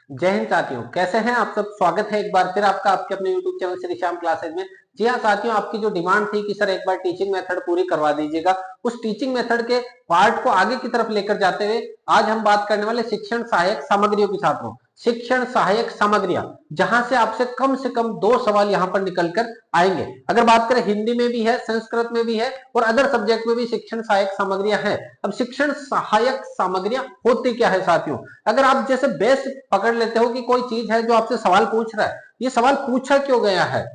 जय हिंद साथियों, कैसे हैं आप सब। स्वागत है एक बार फिर आपका आपके अपने YouTube channel Shri Shyam classes में। जी हाँ साथियों, आपकी जो डिमांड थी कि सर एक बार टीचिंग मेथड पूरी करवा दीजिएगा, उस टीचिंग मेथड के पार्ट को आगे की तरफ लेकर जाते हुए आज हम बात करने वाले शिक्षण सहायक सामग्रियों की छात्रों। शिक्षण सहायक सामग्रियां, जहां से कम 2 सवाल यहां पर निकल कर आएंगे। अगर बात करें हिंदी में भी है, संस्कृत में भी है और अदर सब्जेक्ट में भी शिक्षण सहायक सामग्रियां हैं। अब शिक्षण सहायक सामग्रियां होती क्या है साथियों। अगर आप जैसे बेस पकड़ लेते हो कि कोई चीज है जो आपसे सवाल पूछ रहा है, ये सवाल पूछा क्यों गया है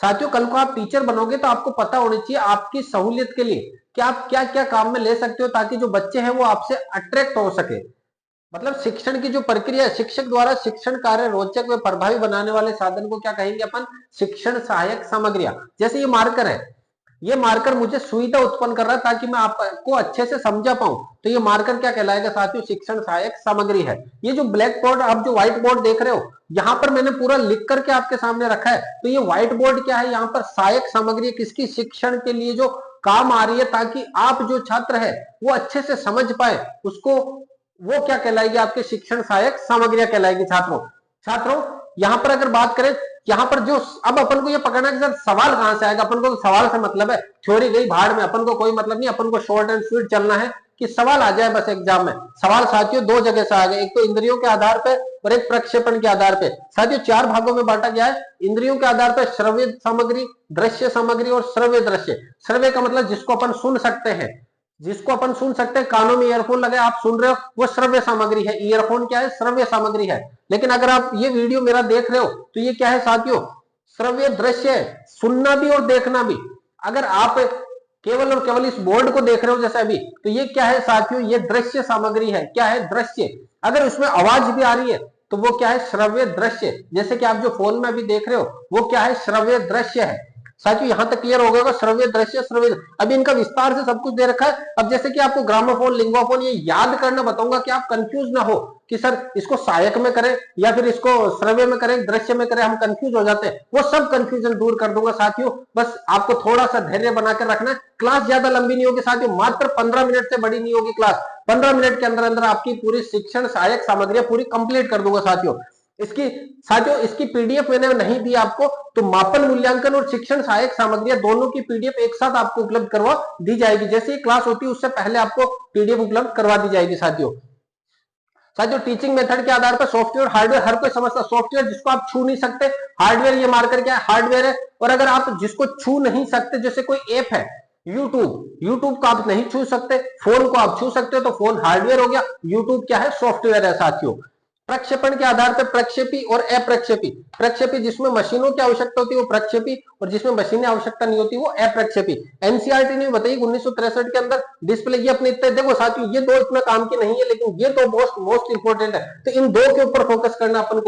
साथियों। कल को आप टीचर बनोगे तो आपको पता होनी चाहिए आपकी सहूलियत के लिए कि आप क्या क्या काम में ले सकते हो, ताकि जो बच्चे हैं वो आपसे अट्रैक्ट हो सके। मतलब शिक्षण की जो प्रक्रिया है, शिक्षक द्वारा शिक्षण कार्य रोचक व प्रभावी बनाने वाले साधन को क्या कहेंगे अपन, शिक्षण सहायक सामग्रियां। जैसे ये मार्कर है, ये मार्कर मुझे सुविधा उत्पन्न कर रहा है ताकि मैं आपको अच्छे से समझा पाऊं, तो ये मार्कर क्या कहलाएगा साथियों, शिक्षण सहायक सामग्री है। ये जो ब्लैक बोर्ड, आप जो व्हाइट बोर्ड देख रहे हो, यहां पर मैंने पूरा लिख करके आपके सामने रखा है। तो ये व्हाइट बोर्ड क्या है, यहाँ पर सहायक सामग्री किसकी, शिक्षण के लिए जो काम आ रही है, ताकि आप जो छात्र है वो अच्छे से समझ पाए उसको, वो क्या कहलाएगी, आपके शिक्षण सहायक सामग्रियां कहलाएगी छात्रों। छात्रों यहां पर अगर बात करें, यहां पर जो अब अपन को ये पकड़ना है कि सर सवाल कहां से आएगा। अपन को तो सवाल से मतलब है, थ्योरी गई भाड़ में, अपन को कोई मतलब नहीं। अपन को शॉर्ट एंड स्वीट चलना है कि सवाल आ जाए बस एग्जाम में। सवाल साथियों दो जगह से आ गए, एक तो इंद्रियों के आधार पर और एक प्रक्षेपण के आधार पर। साथियों 4 भागों में बांटा गया है। इंद्रियों के आधार पर श्रव्य सामग्री, दृश्य सामग्री और श्रव्य दृश्य। श्रव्य का मतलब जिसको अपन सुन सकते हैं, जिसको अपन सुन सकते हैं, कानों में ईयरफोन लगे आप सुन रहे हो, वो श्रव्य सामग्री है। ईयरफोन क्या है, श्रव्य सामग्री है। लेकिन अगर आप ये वीडियो मेरा देख रहे हो तो ये क्या है साथियों, श्रव्य दृश्य है, सुनना भी और देखना भी। अगर आप केवल और केवल इस बोर्ड को देख रहे हो जैसे अभी, तो ये क्या है साथियों, ये दृश्य सामग्री है। क्या है, दृश्य। अगर उसमें आवाज भी आ रही है तो वो क्या है, श्रव्य दृश्य। जैसे कि आप जो फोन में अभी देख रहे हो वो क्या है, श्रव्य दृश्य है। साथियों यहां तक क्लियर हो गया, श्रव्य दृश्य श्रव्य। अभी इनका विस्तार से सब कुछ दे रखा है। अब जैसे कि आपको ग्रामोफोन, लिंगोफोन ये याद करना बताऊंगा कि आप कंफ्यूज ना हो कि सर इसको सहायक में करें या फिर इसको श्रव्य में करें, दृश्य में करें, हम कंफ्यूज हो जाते हैं। वो सब कंफ्यूजन दूर कर दूंगा साथियों। बस आपको थोड़ा सा धैर्य बनाकर रखना है। क्लास ज्यादा लंबी नहीं होगी साथियों, मात्र 15 मिनट से बड़ी नहीं होगी क्लास। 15 मिनट के अंदर अंदर आपकी पूरी शिक्षण सहायक सामग्रियां पूरी कंप्लीट कर दूंगा साथियों। इसकी साथियों इसकी पीडीएफ मैंने नहीं दी आपको, तो मापन मूल्यांकन और शिक्षण सहायक सामग्रियां दोनों की पीडीएफ एक साथ आपको उपलब्ध करवा दी जाएगी। जैसे ही क्लास होती है उससे पहले आपको पीडीएफ उपलब्ध करवा दी जाएगी साथियों। साथियों टीचिंग मेथड के आधार पर सॉफ्टवेयर हार्डवेयर हर कोई समझता है। सॉफ्टवेयर जिसको आप छू नहीं सकते, हार्डवेयर ये मार्कर क्या है, हार्डवेयर है। और अगर आप जिसको छू नहीं सकते, जैसे कोई ऐप है यूट्यूब, यूट्यूब को आप नहीं छू सकते, फोन को आप छू सकते हो तो फोन हार्डवेयर हो गया, यूट्यूब क्या है, सॉफ्टवेयर है साथियों। प्रक्षेपण के आधार पर प्रक्षेपी और अप्रक्षेपी। प्रक्षेपी जिसमें मशीनों की आवश्यकता होती है वो प्रक्षेपी, और जिसमें मशीनें आवश्यकता नहीं होती वो अप्रक्षेपी। एनसीईआरटी ने बताई 1963 के अंदर डिस्प्ले, ये अपने इतने देखो साथियों, ये दो इतना काम की नहीं है लेकिन ये तो मोस्ट इंपोर्टेंट है। तो इन दो के ऊपर फोकस करना अपन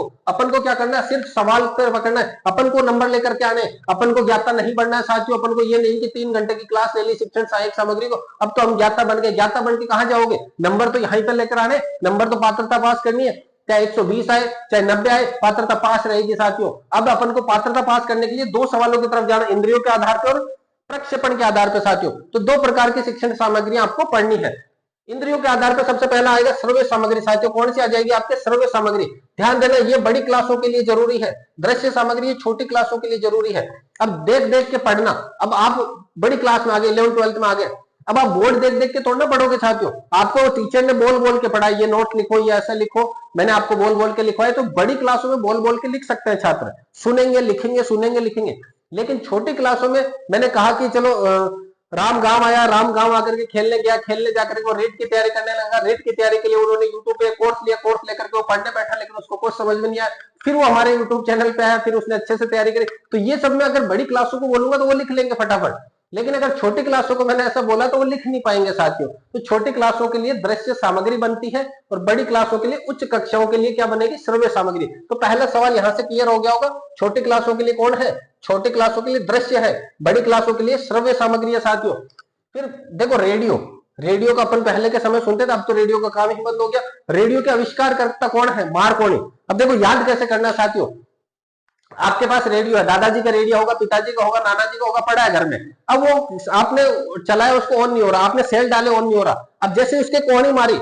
को क्या करना है, सिर्फ सवाल पर पकड़ना है। अपन को नंबर लेकर के आने, अपन को ज्ञाता नहीं बढ़ना है साथियों। अपन को ये नहीं कि 3 घंटे की क्लास ले ली शिक्षण सहायक सामग्री को, अब तो हम ज्ञाता बन गए। ज्ञाता बन के कहां जाओगे, नंबर तो यहीं पर लेकर आने। नंबर तो पात्रता पास करनी है, चाहे 120 आए चाहे 90 आए, पात्रता पास रहेगी साथियों। अब अपन को पात्रता पास करने के लिए 2 सवालों की तरफ जाना, इंद्रियों के आधार पर और प्रक्षेपण के आधार पर साथियों। तो 2 प्रकार की शिक्षण सामग्रियां आपको पढ़नी है। इंद्रियों के आधार पर सबसे पहला आएगा श्रव्य सामग्री साथियों। कौन सी आ जाएगी आपके, श्रव्य सामग्री। ध्यान देना ये बड़ी क्लासों के लिए जरूरी है, दृश्य सामग्री ये छोटी क्लासों के लिए जरूरी है। अब देख देख के पढ़ना। अब आप बड़ी क्लास में आ गए, 11 12 में आ गए, अब आप बोर्ड देख देख के थोड़ा ना पढ़ोगे साथियों। आपको टीचर ने बोल बोल के पढ़ाई, ये नोट लिखो, ये ऐसा लिखो, मैंने आपको बोल बोल के लिखवाया। तो बड़ी क्लासों में बोल बोल के लिख सकते हैं छात्र, सुनेंगे लिखेंगे, सुनेंगे लिखेंगे। लेकिन छोटी क्लासों में मैंने कहा कि चलो राम गांव आया, राम गांव आकर के खेलने गया, खेलने जाकर के वो रेट की तैयारी करने लगा। रेट की तैयारी के लिए उन्होंने यूट्यूब पे कोर्स लिया, कोर्स लेकर के वो पढ़ने बैठा, लेकिन उसको कुछ समझ में नहीं आया। फिर वो हमारे यूट्यूब चैनल पे आया, फिर उसने अच्छे से तैयारी करी। तो ये सब में अगर बड़ी क्लासों को बोलूंगा तो वो लिख लेंगे फटाफट, लेकिन अगर छोटी क्लासों को मैंने ऐसा बोला तो वो लिख नहीं पाएंगे साथियों। तो छोटी क्लासों के लिए दृश्य सामग्री बनती है और बड़ी क्लासों के लिए, उच्च कक्षाओं के लिए क्या बनेगी, श्रव्य सामग्री। तो पहला सवाल यहां से क्लियर हो गया होगा। छोटी क्लासों के लिए कौन है, छोटी क्लासों के लिए दृश्य है, बड़ी क्लासों के लिए श्रव्य सामग्री है साथियों। फिर देखो रेडियो, रेडियो का अपन पहले के समय सुनते थे, अब तो रेडियो का काम ही बंद हो गया। रेडियो के आविष्कार करता कौन है, मार्कोनी। अब देखो याद कैसे करना है साथियों। आपके पास रेडियो है, दादाजी का रेडियो होगा, पिताजी का होगा, नाना जी का होगा, पड़ा है घर में। अब वो आपने चलाया, उसको ऑन नहीं हो रहा, आपने सेल डाले, ऑन नहीं हो रहा। अब जैसे उसके कोनी मारी,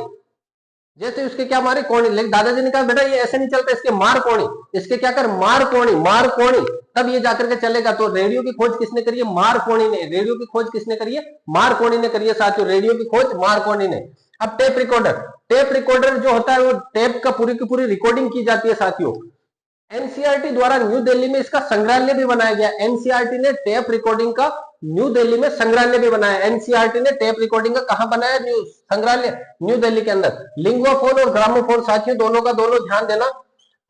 जैसे उसके क्या मारे कोणी, लेकिन दादाजी ने कहा बेटा ये ऐसे नहीं चलता, इसके मार कोणी, इसके क्या कर मार कोणी, मार कोणी, तब ये जाकर के चलेगा। तो रेडियो की खोज किसने करी है? मार कोणी ने। रेडियो की खोज किसने करी है? मार कोणी ने करी है साथियों, रेडियो की खोज मार कोणी ने। अब टेप रिकॉर्डर, टेप रिकॉर्डर जो होता है वो टेप का पूरी की पूरी रिकॉर्डिंग की जाती है साथियों। एनसीईआरटी द्वारा न्यू दिल्ली में इसका संग्रहालय भी बनाया गया। एनसीईआरटी ने टेप रिकॉर्डिंग का न्यू दिल्ली में संग्रहालय भी बनाया। एनसीईआरटी ने टेप रिकॉर्डिंग का कहां बनाया? न्यू संग्रहालय न्यू दिल्ली के अंदर। लिंगुआफोन और ग्रामोफोन साथियों दोनों का दोनों ध्यान देना।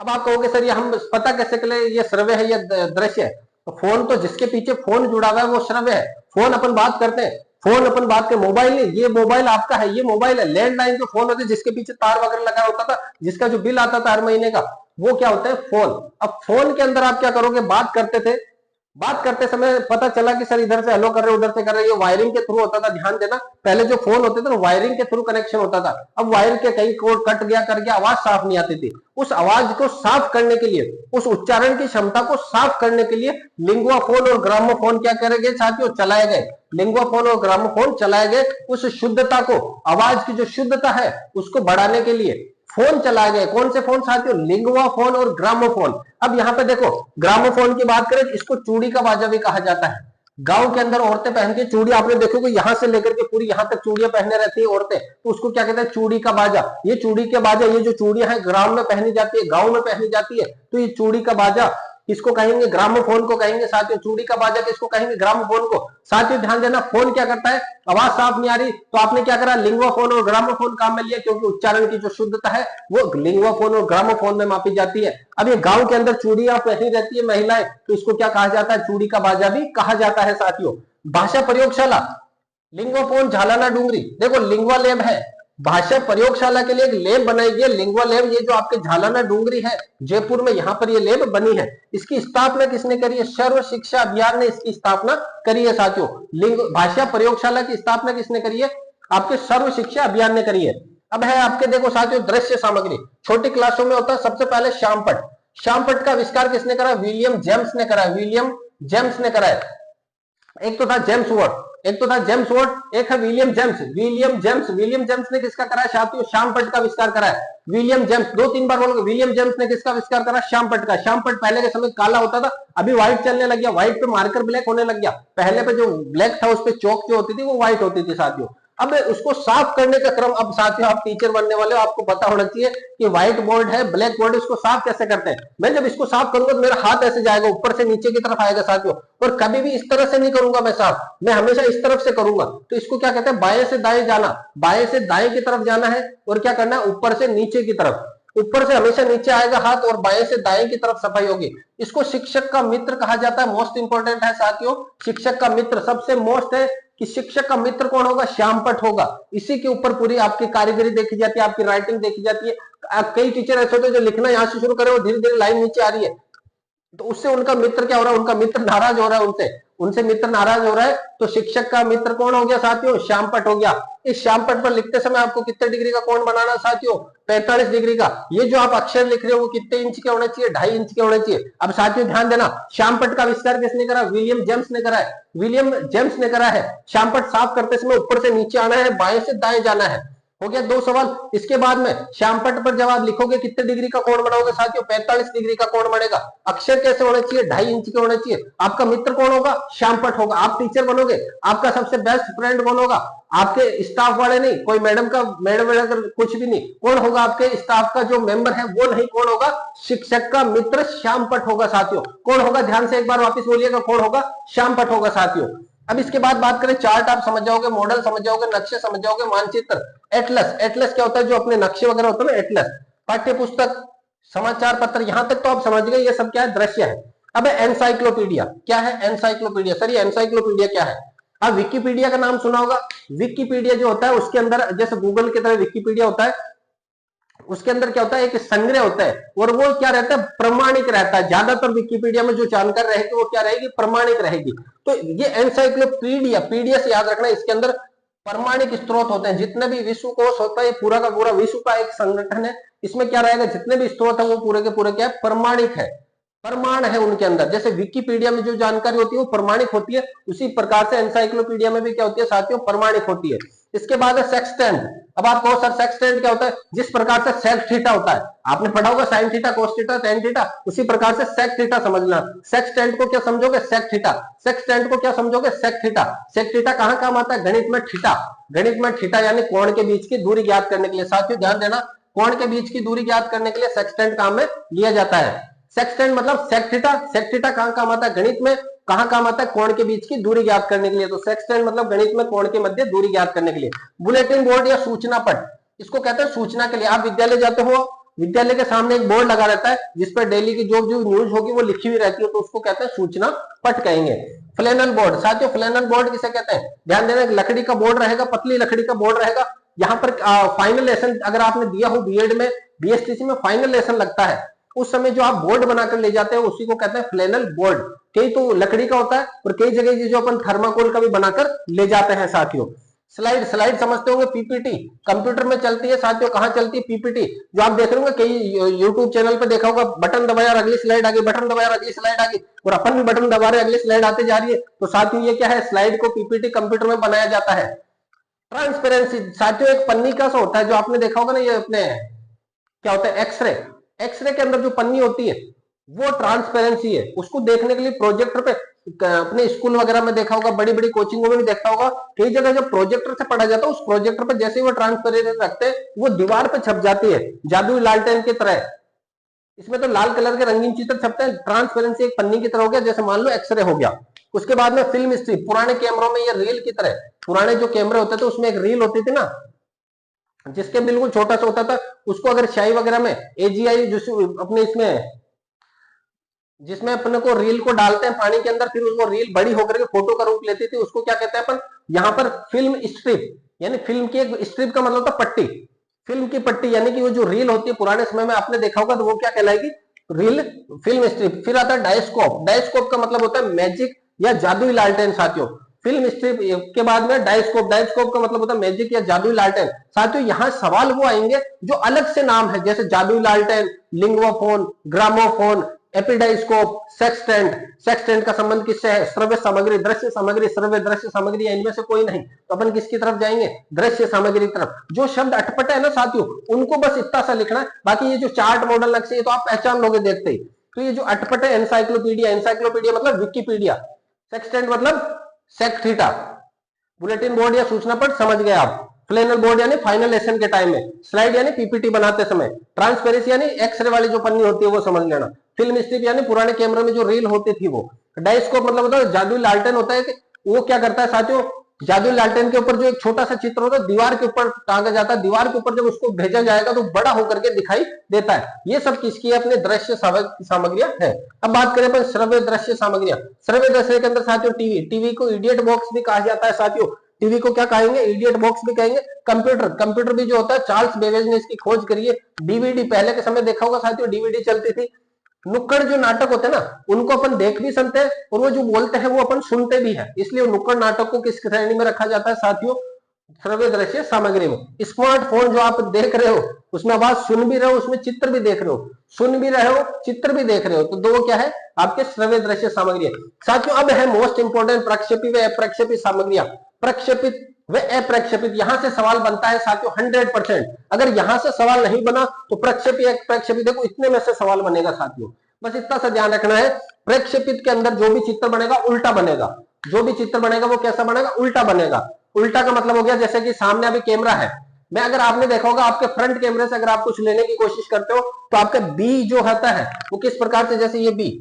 अब आप कहोगे सर ये हम पता कैसे चले ये श्रव्य है या दृश्य है? तो फोन तो जिसके पीछे फोन जुड़ा हुआ है वो श्रव्य है। फोन अपन बात करते हैं, फोन अपन बात के मोबाइल नहीं, ये मोबाइल आपका है, ये मोबाइल है। लैंडलाइन जो फोन होते जिसके पीछे तार वगैरह लगा होता था, जिसका जो बिल आता था हर महीने का, वो क्या होता है? फोन। अब फोन के अंदर आप क्या करोगे? बात करते थे, बात करते समय पता चला कि सर इधर से हेलो कर रहे उधर से कर रहे, ये वायरिंग के थ्रू होता था। ध्यान देना, पहले जो फोन होते थे वायरिंग के थ्रू कनेक्शन होता था। अब वायर के कहीं कोड कट गया कर गया, आवाज साफ नहीं आती थी। उस आवाज को साफ करने के लिए, उस उच्चारण की क्षमता को साफ करने के लिए लिंगुआफोन और ग्रामोफोन क्या करेंगे साथियों? चलाए गए। लिंगुआफोन और ग्रामोफोन चलाए गए उस शुद्धता को, आवाज की जो शुद्धता है उसको बढ़ाने के लिए फोन चलाए गए। कौन से फोन साथियों? लिंगुआफोन और ग्रामोफोन। अब यहां पे देखो, ग्रामोफोन की बात करें, इसको चूड़ी का बाजा भी कहा जाता है। गांव के अंदर औरतें पहनती है चूड़ी, आपने देखोगे यहां से लेकर के पूरी यहां तक चूड़ियां पहने रहती है औरतें, तो उसको क्या कहते हैं? चूड़ी का बाजा। ये चूड़ी के बाजा, ये जो चूड़ियां हैं ग्राम में पहनी जाती है, गांव में पहनी जाती है, तो ये चूड़ी का बाजा किसको कहेंगे? ग्रामोफोन को कहेंगे साथियों। चूड़ी का बाजा किसको कहेंगे? ग्रामोफोन को। साथियों ध्यान देना, फोन क्या करता है? आवाज साफ नहीं आ रही तो आपने क्या करा? लिंगुआफोन और ग्रामोफोन काम में लिया, क्योंकि उच्चारण की जो शुद्धता है वो लिंगुआफोन और ग्रामोफोन में मापी जाती है। अब ये गांव के अंदर चूड़ियां पहनी रहती है महिलाएं, तो इसको क्या कहा जाता है? चूड़ी का बाजा भी कहा जाता है साथियों। भाषा प्रयोगशाला, लिंगुआफोन झालाना डूंगरी, देखो लिंगुआ लैब है, भाषा प्रयोगशाला के लिए एक लैब बनाई गई, लिंगुआ लैब। ये जो आपके झालाना डूंगरी है जयपुर में, यहाँ पर ये लैब बनी है। इसकी स्थापना किसने करी है? सर्व शिक्षा अभियान ने इसकी स्थापना करी है साथियों। भाषा प्रयोगशाला की स्थापना किसने करी है? आपके सर्व शिक्षा अभियान ने करी है। अब है आपके देखो साथियों दृश्य सामग्री, छोटी क्लासों में होता है सबसे पहले श्यामपट। श्यामपट का आविष्कार किसने करा? विलियम जेम्स ने करा, विलियम जेम्स ने करा है। एक तो था जेम्स वॉट, एक तो था जेम्स वॉट, एक है विलियम जेम्स। विलियम जेम्स ने किसका करा है साथियों? श्यामपट का आविष्कार करा है। विलियम जेम्स, दो तीन बार बोलोगे। विलियम जेम्स ने किसका आविष्कार करा? श्यामपट का। श्यामपट पहले के समय काला होता था, अभी व्हाइट चलने लग गया, व्हाइट पे मार्कर ब्लैक होने लग गया। पहले पे जो ब्लैक था उस पे चौक जो होती थी वो व्हाइट होती थी साथियों। अब उसको साफ करने का क्रम, अब साथियों आप टीचर बनने वाले हो, आपको पता होना चाहिए कि व्हाइट बोर्ड है, ब्लैक बोर्ड, इसको साफ कैसे करते हैं। मैं जब इसको साफ करूंगा तो मेरा हाथ ऐसे जाएगा, ऊपर से नीचे की तरफ आएगा साथियों, और कभी भी इस तरह से नहीं करूंगा मैं साफ, मैं हमेशा इस तरफ से करूंगा। तो इसको क्या कहते हैं? बाएं से दाएं जाना, बाएं से दाएं की तरफ जाना है, और क्या करना है? ऊपर से नीचे की तरफ। ऊपर से हमेशा नीचे आएगा हाथ, और बाएं से दाएं की तरफ सफाई होगी। इसको शिक्षक का मित्र कहा जाता है। मोस्ट इंपोर्टेंट है साथियों, शिक्षक का मित्र सबसे मोस्ट है कि शिक्षक का मित्र कौन होगा? श्यामपट होगा। इसी के ऊपर पूरी आपकी कारीगरी देखी जाती है, आपकी राइटिंग देखी जाती है। कई टीचर ऐसे होते हैं जो लिखना यहां से शुरू करे और धीरे धीरे लाइन नीचे आ रही है, तो उससे उनका मित्र क्या हो रहा है? उनका मित्र नाराज हो रहा है उनसे, उनसे मित्र नाराज हो रहा है, तो शिक्षक का मित्र कौन हो गया साथियों? श्यामपट हो गया। इस श्यामपट पर लिखते समय आपको कितने डिग्री का कोण बनाना साथियों? 45 डिग्री का। ये जो आप अक्षर लिख रहे हो वो कितने इंच के होने चाहिए? 2.5 इंच के होने चाहिए। अब साथियों ध्यान देना, श्यामपट का आविष्कार किसने करा? विलियम जेम्स ने करा है, विलियम जेम्स ने करा है। श्यामपट साफ करते समय ऊपर से नीचे आना है, बाएं से दाएं जाना है। हो गया 2 सवाल। इसके बाद में श्यामपट पर जब आप लिखोगे कितने डिग्री का कोण बनाओगे साथियों? 45 डिग्री का कोण बनेगा। अक्षर कैसे होने चाहिए? 2.5 इंच के होने चाहिए। आपका मित्र कौन होगा? श्यामपट होगा। आप टीचर बनोगे, आपका सबसे बेस्ट फ्रेंड कौन होगा? आपके स्टाफ वाले नहीं, कोई मैडम कुछ भी नहीं, कौन होगा? आपके स्टाफ का जो मेंबर है वो नहीं, कौन होगा? शिक्षक का मित्र श्यामपट होगा साथियों। कौन होगा? ध्यान से एक बार वापस बोलिएगा, कौन होगा? श्यामपट होगा साथियों। अब इसके बाद बात करें, चार्ट आप समझ जाओगे, मॉडल समझ जाओगे, नक्शे समझ जाओगे, मानचित्र। एटलस, एटलस क्या होता है? जो अपने नक्शे वगैरह होते हैं ना, एटलस। पाठ्य पुस्तक, समाचार पत्र, यहां तक तो आप समझ गए, ये सब क्या है? दृश्य है। अब एनसाइक्लोपीडिया क्या है? एनसाइक्लोपीडिया, सर ये एनसाइक्लोपीडिया क्या है? अब विकिपीडिया का नाम सुना होगा। विकिपीडिया जो होता है उसके अंदर, जैसे गूगल की तरह विकिपीडिया होता है, उसके अंदर क्या होता है? एक संग्रह होता है, और वो क्या रहता है? प्रमाणिक रहता है। ज्यादातर विकिपीडिया में जो जानकारी रहेगी वो क्या रहेगी? प्रमाणिक रहेगी। तो ये एनसाइक्लोपीडिया, पीडिया से याद रखना, इसके अंदर प्रमाणिक स्रोत होते हैं। जितने भी विश्वकोश होता है, पूरा का पूरा विश्व का एक संगठन है, इसमें क्या रहेगा? जितने भी स्रोत है वो पूरे के पूरे क्या है? प्रमाणिक है, प्रमाण है उनके अंदर। जैसे विकिपीडिया में जो जानकारी होती है वो प्रमाणिक होती है, उसी प्रकार से एनसाइक्लोपीडिया में भी क्या होती है साथियों? प्रमाणिक होती है। इसके बाद है सेक्सटेंट। अब आप कहो सर सेक्सटेंट क्या होता है? जिस प्रकार से सेक थीटा होता है, आपने पढ़ा होगा sine theta, cos theta, tan theta, उसी प्रकार से सेक थीटा समझना। सेक्सटेंट को क्या समझोगे? Sec theta. सेक्सटेंट को क्या समझोगे? Sec theta. सेक थीटा कहां काम आता है? गणित में थीटा। गणित में थीटा यानी कोण के बीच की दूरी ज्ञात करने के लिए। साथियों ध्यान देना, कोण के बीच की दूरी ज्ञात करने के लिए सेक्सटेंट काम में लिया जाता है। सेक्सटेंट मतलब सेक थीटा। सेक थीटा कहां काम आता है? गणित में। कहां काम आता है? कोण के बीच की दूरी ज्ञात करने के लिए। तो सेक्सटेंट मतलब गणित में कोण के मध्य दूरी ज्ञात करने के लिए। बुलेटिन बोर्ड या सूचना पट, इसको कहते हैं सूचना के लिए। आप विद्यालय जाते हो, विद्यालय के सामने एक बोर्ड लगा रहता है जिस पर डेली की जो न्यूज होगी वो लिखी हुई रहती है, तो उसको कहते हैं सूचना पट कहेंगे। फ्लैनल बोर्ड, साथियों फ्लैनल बोर्ड किसे कहते हैं? ध्यान देना, लकड़ी का बोर्ड रहेगा, पतली लकड़ी का बोर्ड रहेगा। यहाँ पर फाइनल लेसन अगर आपने दिया हो बीएड में, बीएसटीसी में फाइनल लेसन लगता है, उस समय जो आप बोर्ड बनाकर ले जाते हैं उसी को कहते हैं फ्लैनल बोर्ड। कई तो लकड़ी का होता है और कई जगह जो अपन थर्माकोल का भी बनाकर ले जाते हैं साथियों। स्लाइड, स्लाइड समझते होंगे, पीपीटी कंप्यूटर में चलती है साथियों। कहां चलती है? पीपीटी। जो आप देख रहे होंगे कई यूट्यूब चैनल पे देखा होगा, बटन दबाया और अगली स्लाइड आ गई, बटन दबाया और अगली स्लाइड आ गई, और अपन भी बटन दबा रहे, अगली स्लाइड आते जा रही है। तो साथियों ये क्या है? स्लाइड को पीपीटी कंप्यूटर में बनाया जाता है। ट्रांसपेरेंसी, साथियों एक पन्नी का सा होता है जो आपने देखा होगा ना, ये अपने क्या होता है? एक्सरे। एक्सरे के अंदर जो पन्नी होती है वो ट्रांसपेरेंसी है। उसको देखने के लिए प्रोजेक्टर पे, अपने स्कूल वगैरह में देखा होगा, बड़ी बड़ी कोचिंगों में भी देखा होगा, कई जगह जब प्रोजेक्टर से पढ़ा जाता है उस प्रोजेक्टर पे जैसे ही वो ट्रांसपेरेंसी रखते हैं वो दीवार पे छप जाती है जादुई लालटेन की तरह। इसमें तो लाल कलर के रंगीन चित्र छपते हैं, ट्रांसपेरेंसी एक पन्नी की तरह हो गया, जैसे मान लो एक्सरे हो गया। उसके बाद में फिल्म स्ट्रिप, पुराने कैमरों में ये रील की तरह, पुराने जो कैमरे होते थे उसमें एक रील होती थी ना, जिसके बिल्कुल छोटा सा होता था, उसको अगर स्याही वगैरह में एजीआई अपने इसमें, जिसमें अपने को रील को डालते हैं पानी के अंदर, फिर वो रील बड़ी होकर के फोटो का रूप लेती थी, उसको क्या कहते हैं अपन? यहाँ पर फिल्म स्ट्रिप, यानी फिल्म की एक स्ट्रिप का मतलब था पट्टी, फिल्म की पट्टी, यानी कि वो जो रील होती है पुराने समय में आपने देखा होगा, तो वो क्या कहलाएगी? Reel, film strip. फिर आता है डायस्कोप। डायस्कोप का मतलब होता है मैजिक या जादुई लालटेन साथियों। फिल्म स्ट्रिप के बाद में डायस्कोप, डायस्कोप का मतलब होता है मैजिक या जादुई लालटेन। साथियों यहाँ सवाल वो आएंगे जो अलग से नाम है, जैसे जादुई लालटेन, लिंगोफोन, ग्रामोफोन, एपिडाइस्कोप, सेक्सटेंट। सेक्सटेंट का संबंध किससे है? श्रव्य सामग्री, दृश्य सामग्री, श्रव्य दृश्य सामग्री, इनमें से कोई नहीं, तो अपन किसकी तरफ जाएंगे? दृश्य सामग्री की तरफ। जो शब्द अटपटे है ना साथियों, उनको बस इतना सा लिखना है, बाकी ये जो चार्ट मॉडल नक्शे ये तो आप पहचान लोगे देखते ही। तो ये जो अटपटे, एनसाइक्लोपीडिया, एनसाइक्लोपीडिया मतलब विकिपीडिया, सेक्सटेंट मतलब सेक थीटा। बुलेटिन बोर्ड या सूचना पट समझ गए आप। फ्लैनल बोर्ड यानी फाइनल लेसन के टाइम में, स्लाइड यानी पीपीटी बनाते समय, ट्रांसपेरेंसी यानी एक्सरे वाली जो पन्नी होती है वो समझ लेना, फिल्म स्ट्रिप यानी पुराने कैमरे में जो रील होती थी वो, डायस्कोप मतलब होता है जादुई लालटेन होता है कि वो क्या करता है साथियों? जादुई लालटेन के ऊपर जो एक छोटा सा चित्र होता है दीवार के ऊपर टांगा जाता है, दीवार के ऊपर जब उसको भेजा जाएगा तो बड़ा होकर के दिखाई देता है। ये सब किसकी है? अपने दृश्य सामग्रियां है। अब बात करें अपन श्रव्य दृश्य सामग्रियां। श्रव्य दृश्य के अंदर साथियों टीवी, टीवी को इडियट बॉक्स भी कहा जाता है साथियों। टीवी को क्या कहेंगे? इडियट बॉक्स भी कहेंगे। कंप्यूटर, कंप्यूटर भी जो होता है चार्ल्स बेबेज ने इसकी खोज करी है। डीवीडी, पहले के समय देखा होगा साथियों डीवीडी चलती थी। नुक्कड़ जो नाटक होते हैं ना उनको अपन देख भी सकते हैं और वो जो बोलते हैं वो अपन सुनते भी हैं, इसलिए नुक्कड़ नाटक को किस श्रेणी में रखा जाता है साथियों? श्रव्य दृश्य सामग्री में। स्मार्टफोन जो आप देख रहे हो उसमें आवाज सुन भी रहे हो, उसमें चित्र भी देख रहे हो, सुन भी रहे हो चित्र भी देख रहे हो, तो दो क्या है? आपके श्रव्य दृश्य सामग्री है साथियों। अब है मोस्ट इंपोर्टेंट प्रक्षेपी व अप्रक्षेपित सामग्रियां। प्रक्षेपित व अप्रक्षेपित, यहां से सवाल बनता है साथियों 100%। अगर यहां से सवाल नहीं बना तो प्रक्षेपी अप्रक्षेपित, देखो इतने में से सवाल बनेगा साथियों, बस इतना सा ध्यान रखना है। प्रक्षेपित के अंदर जो भी चित्र बनेगा उल्टा बनेगा, जो भी चित्र बनेगा वो कैसा बनेगा? उल्टा बनेगा। उल्टा का मतलब हो गया जैसे कि सामने अभी कैमरा है, मैं अगर आपने देखा होगा आपके फ्रंट कैमरे से अगर आप कुछ लेने की कोशिश करते हो तो आपका बी जो होता है वो किस प्रकार से, जैसे ये बी,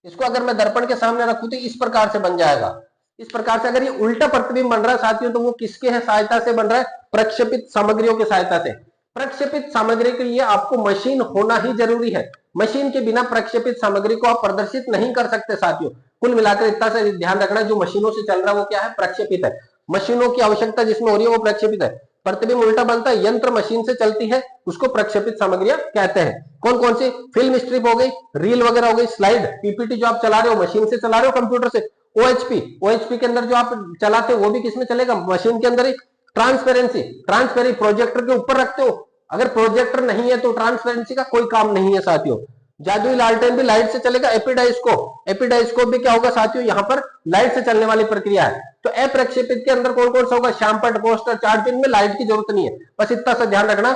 इसको अगर मैं दर्पण के सामने रखूं तो इस प्रकार से बन जाएगा। इस प्रकार से अगर ये उल्टा प्रतिबिंब बन रहा है साथियों तो वो किसके है सहायता से बन रहा है? प्रक्षेपित सामग्रियों की सहायता से। प्रक्षेपित सामग्री के लिए आपको मशीन होना ही जरूरी है। मशीन के बिना प्रक्षेपित सामग्री को आप प्रदर्शित नहीं कर सकते साथियों। कुल मिलाकर इतना सा ध्यान रखना, जो मशीनों से चल रहा है वो क्या है? प्रक्षेपित है। मशीनों की आवश्यकता जिसमें हो रही है वो प्रक्षेपित है। प्रतिबिंब उल्टा बनता है, यंत्र मशीन से चलती है, उसको प्रक्षेपित सामग्रियां कहते हैं। कौन कौन सी? फिल्म स्ट्रिप हो गई, रील वगैरह हो गई, स्लाइड, पीपीटी जो आप चला रहे हो मशीन से चला रहे हो कंप्यूटर से, ओएचपी, ओएचपी के अंदर जो आप चलाते हो वो भी किसमें चलेगा? मशीन के अंदर ही। ट्रांसपेरेंसी, ट्रांसपेरेंसी प्रोजेक्टर के ऊपर रखते हो, अगर प्रोजेक्टर नहीं है तो ट्रांसपेरेंसी का कोई काम नहीं है साथियों। जादुई लालटेन भी लाइट से चलेगा। एपिडाइस्कोप, एपिडाइस्कोप भी क्या होगा साथियों, यहाँ पर लाइट से चलने वाली प्रक्रिया है। तो अप्रक्षेपित के अंदर कौन कौन सा होगा, श्यामपट्ट, पोस्टर, चार्ट, इनमें लाइट की जरूरत नहीं है, बस इतना सा ध्यान रखना।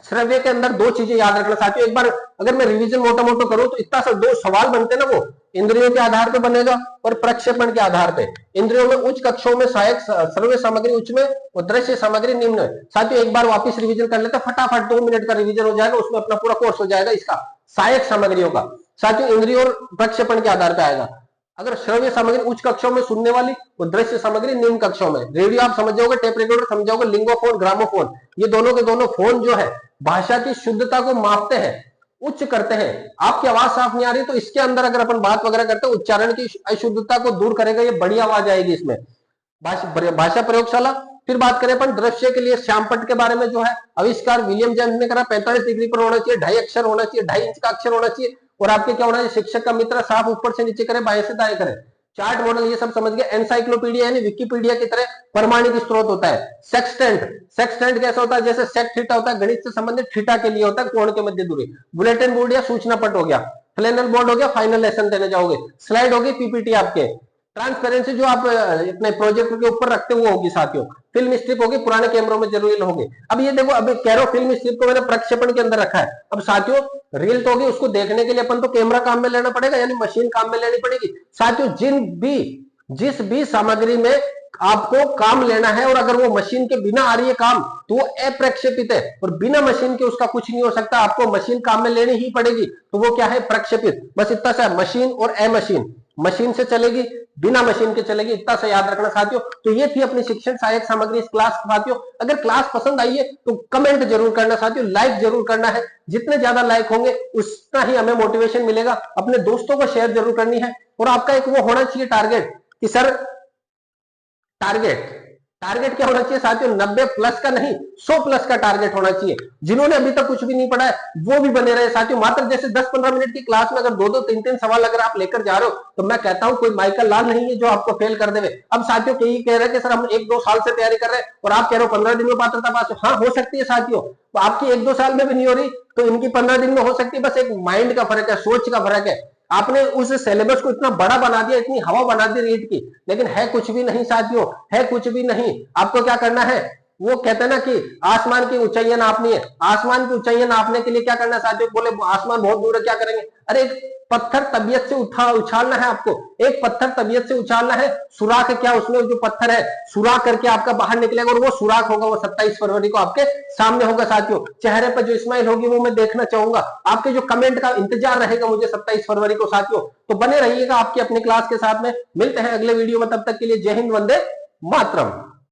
श्रव्य के अंदर दो चीजें याद रखना साथियों, एक बार अगर मैं रिवीजन मोटा मोटा करूं तो इतना सा दो सवाल बनते ना, वो इंद्रियों के आधार पे बनेगा और प्रक्षेपण के आधार पे। इंद्रियों में उच्च कक्षों में सहायक श्रव्य सामग्री उच्च में और दृश्य सामग्री निम्न में। साथियों एक बार वापस रिवीजन कर लेते हैं, फटाफट 2 मिनट का रिवीजन हो जाएगा, उसमें अपना पूरा कोर्स हो जाएगा इसका सहायक सामग्रियों का। साथियों इंद्रियों और प्रक्षेपण के आधार पर आएगा। अगर श्रव्य सामग्री उच्च कक्षों में सुनने वाली और दृश्य सामग्री निम्न कक्षों में। रेडियो आप समझ जाओगे, टेप रिकॉर्डर समझ जाओगे, लिंगोफोन, ग्रामोफोन, ये दोनों के दोनों फोन जो है भाषा की शुद्धता को मापते हैं, उच्च करते हैं। आपकी आवाज साफ नहीं आ रही तो इसके अंदर अगर अपन बात वगैरह करते हैं, उच्चारण की अशुद्धता को दूर करेगा, ये बड़ी आवाज आएगी इसमें। भाषा प्रयोगशाला। फिर बात करें अपन दृश्य के लिए श्यामपट्ट के बारे में, जो है आविष्कार विलियम जेम्स ने करा। 45 डिग्री पर होना चाहिए, 2.5 अक्षर होना चाहिए, 2.5 इंच का अक्षर होना चाहिए, और आपके क्या होना चाहिए, शिक्षक का मित्र, साफ ऊपर से नीचे करे, बाएं से दाएं करे। चार्ट मॉडल ये सब समझ गए। एनसाइक्लोपीडिया यानी विकिपीडिया की तरह प्रमाणिक स्रोत होता है। सेक्सटेंट, सेक्सटेंट कैसा होता है, जैसे सेक थीटा होता है, गणित से संबंधित थीटा के लिए होता है, कोण के मध्य दूरी। बुलेटिन बोर्ड या सूचना पट हो गया। फ्लैनल बोर्ड हो गया, फाइनल लेसन देने जाओगे। स्लाइड होगी, पीपीटी आपके। ट्रांसपेरेंसी जो आप अपने प्रोजेक्ट के ऊपर रखते हुए होगी साथियों। फिल्म स्ट्रिप होगी, पुराने कैमरों में जरूरी होगी। अब ये देखो, अभी कैरो फिल्म स्ट्रिप को मैंने प्रक्षेपण के अंदर रखा है। अब साथियों रील तो होगी, उसको देखने के लिए अपन तो कैमरा काम में लेना पड़ेगा, यानी मशीन काम में लेनी पड़ेगी। साथियों जिस भी सामग्री में आपको काम लेना है और अगर वो मशीन के बिना आ रही है काम, तो वो अप्रक्षेपित है, और बिना मशीन के उसका कुछ नहीं हो सकता, आपको मशीन काम में लेनी ही पड़ेगी, तो वो क्या है, प्रक्षेपित। बस इतना सा, मशीन और अमशीन, मशीन से चलेगी, बिना मशीन के चलेगी, इतना सा याद रखना साथियों। तो ये थी अपनी शिक्षण सहायक सामग्री इस क्लास साथियों। अगर क्लास पसंद आई है तो कमेंट जरूर करना साथियों, लाइक जरूर करना है। जितने ज्यादा लाइक होंगे उतना ही हमें मोटिवेशन मिलेगा। अपने दोस्तों को शेयर जरूर करनी है, और आपका एक वो होना चाहिए टारगेट कि सर टारगेट क्या होना चाहिए साथियों, 90 प्लस का नहीं, 100 प्लस का टारगेट होना चाहिए। जिन्होंने अभी तक कुछ भी नहीं पढ़ा है वो भी बने रहे साथियों। मात्र जैसे 10-15 मिनट की क्लास में अगर 2-2, 3-3 सवाल अगर आप लेकर जा रहे हो, तो मैं कहता हूं कोई माइकल लाल नहीं है जो आपको फेल कर देवे। अब साथियों कई कह रहे हैं कि सर हम 1-2 साल से तैयारी कर रहे हैं, और आप कह रहे हो 15 दिन में पात्रता पास हो। हाँ, हो सकती है साथियों, तो आपकी 1-2 साल में भी नहीं हो रही तो इनकी 15 दिन में हो सकती है। बस एक माइंड का फर्क है, सोच का फर्क है। आपने उस सिलेबस को इतना बड़ा बना दिया, इतनी हवा बना दी रीट की, लेकिन है कुछ भी नहीं साथियों, है कुछ भी नहीं। आपको क्या करना है, वो कहते हैं ना कि आसमान की ऊंचाइयां नापनी है। आसमान की ऊंचाइयां नापने के लिए क्या करना है साथियों, बोले आसमान बहुत दूर है, क्या करेंगे, अरे एक पत्थर तबीयत से उछालना है आपको, एक पत्थर तबीयत से उछालना है। सुराख क्या, उसमें जो पत्थर है सुराख करके आपका बाहर निकलेगा, और वो सुराख होगा, वो 27 फरवरी को आपके सामने होगा साथियों। चेहरे पर जो स्माइल होगी वो मैं देखना चाहूंगा, आपके जो कमेंट का इंतजार रहेगा मुझे 27 फरवरी को साथियों। तो बने रहिएगा आपकी अपनी क्लास के साथ में। मिलते हैं अगले वीडियो में, तब तक के लिए जय हिंद, वंदे मातरम।